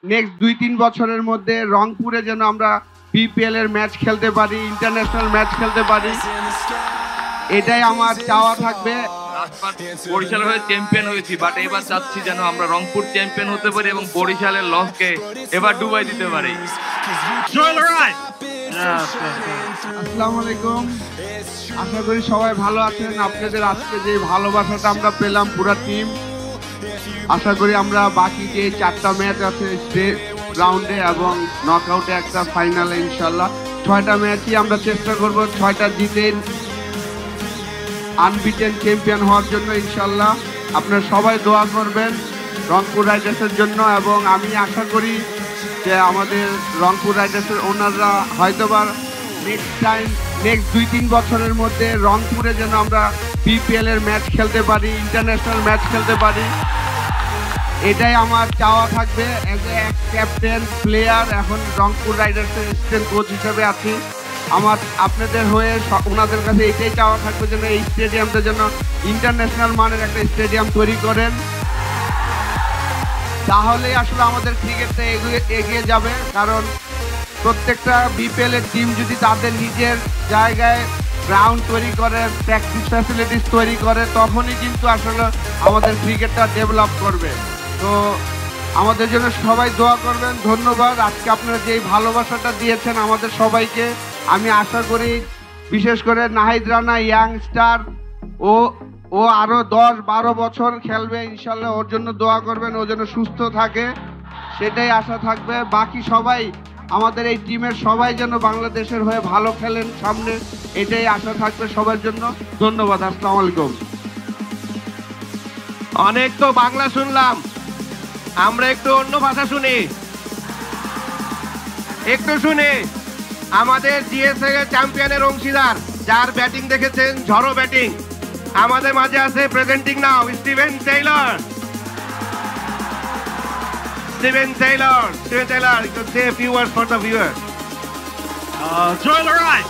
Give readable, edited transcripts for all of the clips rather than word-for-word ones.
Next 2-3 বছরের মধ্যে রংপুরে যেন আমরা বিপিএল এর ম্যাচ খেলতে পারি, ইন্টারন্যাশনাল ম্যাচ খেলতে পারি, এটাই আমার চাওয়া থাকবে। বরিশাল হয়ে চ্যাম্পিয়ন হয়েছি, বাট এবার চাচ্ছি যেন আমরা রংপুর চ্যাম্পিয়ন হতে পারি এবং বরিশালের লসকে এবার ডুবাই দিতে পারি। আসসালামু আলাইকুম, আশা করি সবাই ভালো আছেন। আপনাদের আজকে যে ভালোবাসাটা আমরা পেলাম পুরো টিম, আশা করি আমরা বাকি যে 4টা ম্যাচ আছে স্টেট রাউন্ডে এবং নকআউটে একটা ফাইনালে ইনশাল্লাহ 6টা ম্যাচই আমরা চেষ্টা করব 6টা জিতে আনবিটেন চ্যাম্পিয়ন হওয়ার জন্য ইনশাল্লাহ। আপনারা সবাই দোয়া করবেন রংপুর রাইডার্সের জন্য, এবং আমি আশা করি যে আমাদের রংপুর রাইডার্সের ওনাররা হয়তোবা নেক্সট 2-3 বছরের মধ্যে রংপুরে যেন আমরা বিপিএল এর ম্যাচ খেলতে পারি, ইন্টারন্যাশনাল ম্যাচ খেলতে পারি, এটাই আমার চাওয়া থাকবে। অ্যাজ এ ক্যাপ্টেন প্লেয়ার এখন রংপুর রাইডার্সের অ্যাসিস্ট্যান্ট কোচ হিসেবে আছি। আমার আপনাদের হয়ে ওনাদের কাছে এটাই চাওয়া থাকবে যেন এই স্টেডিয়ামটা যেন ইন্টারন্যাশনাল মানের একটা স্টেডিয়াম তৈরি করেন, তাহলেই আসলে আমাদের ক্রিকেটটা এগিয়ে যাবে। কারণ প্রত্যেকটা বিপিএল এর টিম যদি তাদের নিজের জায়গায় গ্রাউন্ড তৈরি করে, প্র্যাকটিস ফ্যাসিলিটিস তৈরি করে, তখনই কিন্তু আসলে আমাদের ক্রিকেটটা ডেভেলপ করবে। তো আমাদের জন্য সবাই দোয়া করবেন। ধন্যবাদ। আজকে আপনারা যে ভালোবাসাটা দিয়েছেন আমাদের সবাইকে, আমি আশা করি বিশেষ করে নাহিদ রানা ইয়াংস্টার, ও আরো 10-12 বছর খেলবে ইনশাল্লাহ। ওর জন্য দোয়া করবেন, ও যেন সুস্থ থাকে, সেটাই আশা থাকবে। বাকি সবাই আমাদের এই টিমের সবাই যেন বাংলাদেশের হয়ে ভালো খেলেন সামনে, এটাই আশা থাকবে সবার জন্য। ধন্যবাদ। আসসালামু আলাইকুম। অনেক তো বাংলা শুনলাম, আমরা একটু অন্য ভাষা শুনি, একটু শুনি। আমাদের জিএসএ চ্যাম্পিয়নের অংশীদার, যার ব্যাটিং দেখেছেন ঝড়ো ব্যাটিং, আমাদের মাঝে আছে presenting now Steven Taylor. Steven Taylor, you can say a few words for the viewers. Joel Arai.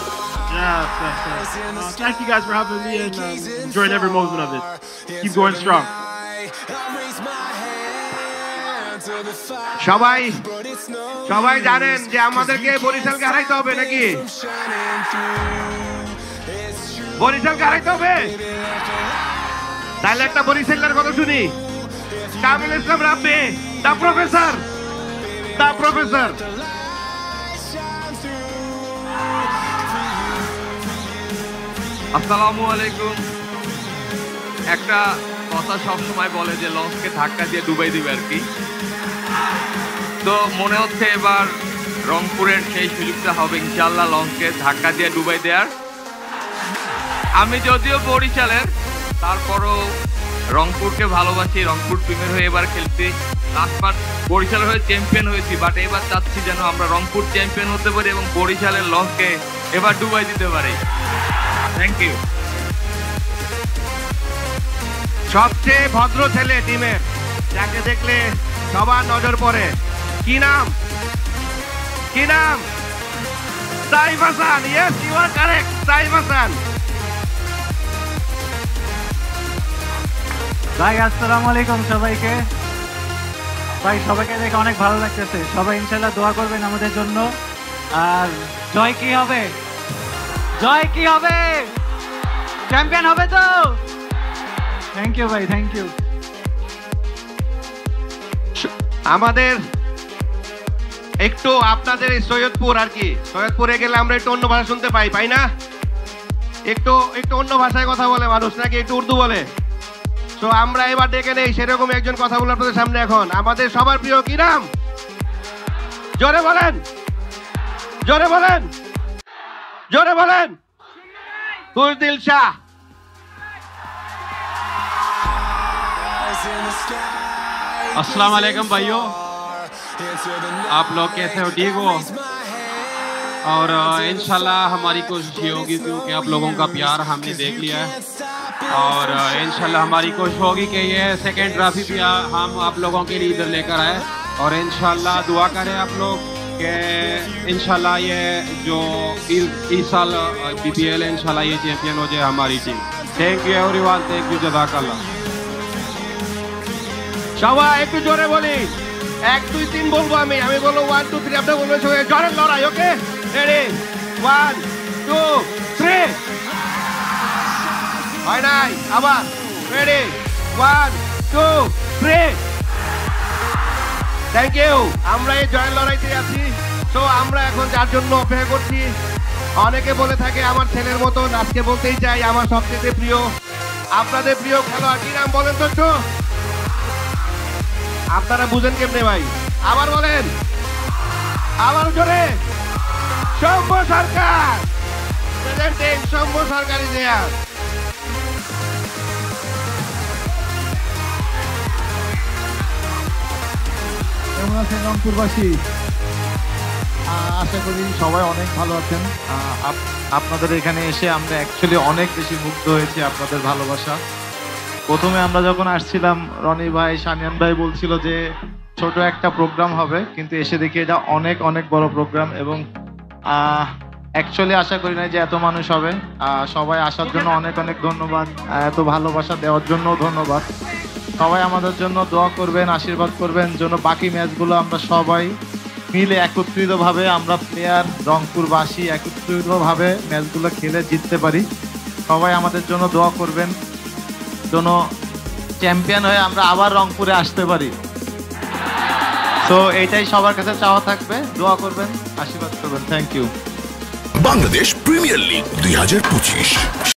Yes. Thank you guys for having me and enjoying every moment of it. Keep going strong. সবাই জানেন যে আমাদেরকে বরিশালকে হারাইতে হবে নাকি? বরিশালকে হারাইতে হবে, তাহলে একটা বরিশালের কথা শুনি। কামিল ইসলাম রাব্বি, the professor. আসসালামু আলাইকুম। একটা কথা সবসময় বলে যে লঞ্চকে ধাক্কা দিয়ে ডুবাই দিবে আর কি। তো মনে হচ্ছে এবার রংপুরের সেই সুযোগটা হবে ইনশাল্লাহ, লঞ্চকে ধাক্কা দিয়ে ডুবাই দেওয়ার। আমি যদিও বরিশালের, তারপরও রংপুরকে ভালোবাসি, রংপুর টিমের হয়ে এবার খেলছি। লাস্টবার বরিশাল হয়ে চ্যাম্পিয়ন হয়েছি, বাট এবার চাচ্ছি যেন আমরা রংপুর চ্যাম্পিয়ন হতে পারি এবং বরিশালের লসকে এবার ডুবাই দিতে পারি। Thank you. সবচেয়ে ভদ্র ছেলে টিমের, যাকে দেখলে সবার নজর পড়ে, কি নাম? Saif Hasan. Yes, you are correct, Saif Hasan. ভাই আসসালামু আলাইকুম সবাইকে। ভাই সবাইকে দেখে অনেক ভালো লাগতেছে। সবাই ইনশাল্লাহ দোয়া করবেন আমাদের জন্য। আর জয় কি হবে? চ্যাম্পিয়ন হবে তো? থ্যাংক ইউ ভাই, থ্যাংক ইউ। আমাদের একটু আপনাদের এই সৈয়দপুর আর কি, সৈয়দপুরে গেলে আমরা একটু অন্য ভাষা শুনতে পাই না? একটু অন্য ভাষায় কথা বলে মানুষ, নাকি একটু উর্দু বলে। তো আমরা এবার ডেকে নেই সেরকম একজন কথা বলে আপনাদের সামনে। এখন আমাদের সবার প্রিয়, কি নাম? জোরে বলেন। বুজদিল শাহ। अस्सलाम वालेकुम भाइयों, आप लोग कैसे हो? ठीक हो? और इंशाल्लाह हमारी कोशिश ये होगी, क्योंकि आप लोगों का प्यार हमने देख लिया है, और इंशाल्लाह हमारी कोशिश होगी कि ये सेकंड ट्रॉफी भी हम आप लोगों के लिए इधर लेकर आए। और इंशाल्लाह दुआ करें आप लोग कि इंशाल्लाह ये जो इस साल बीपीएल है, इंशाल्लाह ये चैंपियन हो जाए हमारी team. Thank you everyone, thank you, जज़ाकल्लाह। সবাই একটু জোরে বলি, 1 2 3 বলবো আমি বলবো 1 2 3 আপনি বলবেন সবাই জয়ের লড়াই ওকে রেডি 1 2 3 হয় নাই আবার রেডি 1 2 3 থ্যাংক ইউ আমরা এই জয়ের লড়াইতে আছি তো আমরা এখন যার জন্য অপেক্ষা করছি অনেকে বলে থাকে আমার ছেলের মতন আজকে বলতেই চাই আমার সবচেয়ে প্রিয় আপনাদের প্রিয় খেলোয়াড় কি নাম বলেন তো একটু আপনারা বুঝেন কেমনে ভাই আবার বলেন আবার জোরে সৌম্য সরকার প্রেজেন্টিং সৌম্য সরকারি দেয়ার কেমন আছেন রংপুরবাসী আশা করি সবাই অনেক ভালো আছেন আপনাদের এখানে এসে আমরা অ্যাকচুয়ালি অনেক বেশি মুগ্ধ হয়েছি আপনাদের ভালোবাসা প্রথমে আমরা যখন আসছিলাম রনি ভাই শামিয়ান ভাই বলছিল যে ছোট একটা প্রোগ্রাম হবে কিন্তু এসে দেখি এটা অনেক অনেক বড় প্রোগ্রাম এবং অ্যাকচুয়ালি আশা করি না যে এত মানুষ হবে সবাই আসার জন্য অনেক অনেক ধন্যবাদ এত ভালোবাসা দেওয়ার জন্য ধন্যবাদ সবাই আমাদের জন্য দোয়া করবেন আশীর্বাদ করবেন জন্য বাকি ম্যাচগুলো আমরা সবাই মিলে একত্রিতভাবে আমরা প্লেয়ার রংপুরবাসী একত্রিতভাবে ম্যাচগুলো খেলে জিততে পারি সবাই আমাদের জন্য দোয়া করবেন জন্য চ্যাম্পিয়ন হয়ে আমরা আবার রংপুরে আসতে পারি তো এইটাই সবার কাছে চাওয়া থাকবে দোয়া করবেন আশীর্বাদ করবেন thank you Bangladesh premier league 2025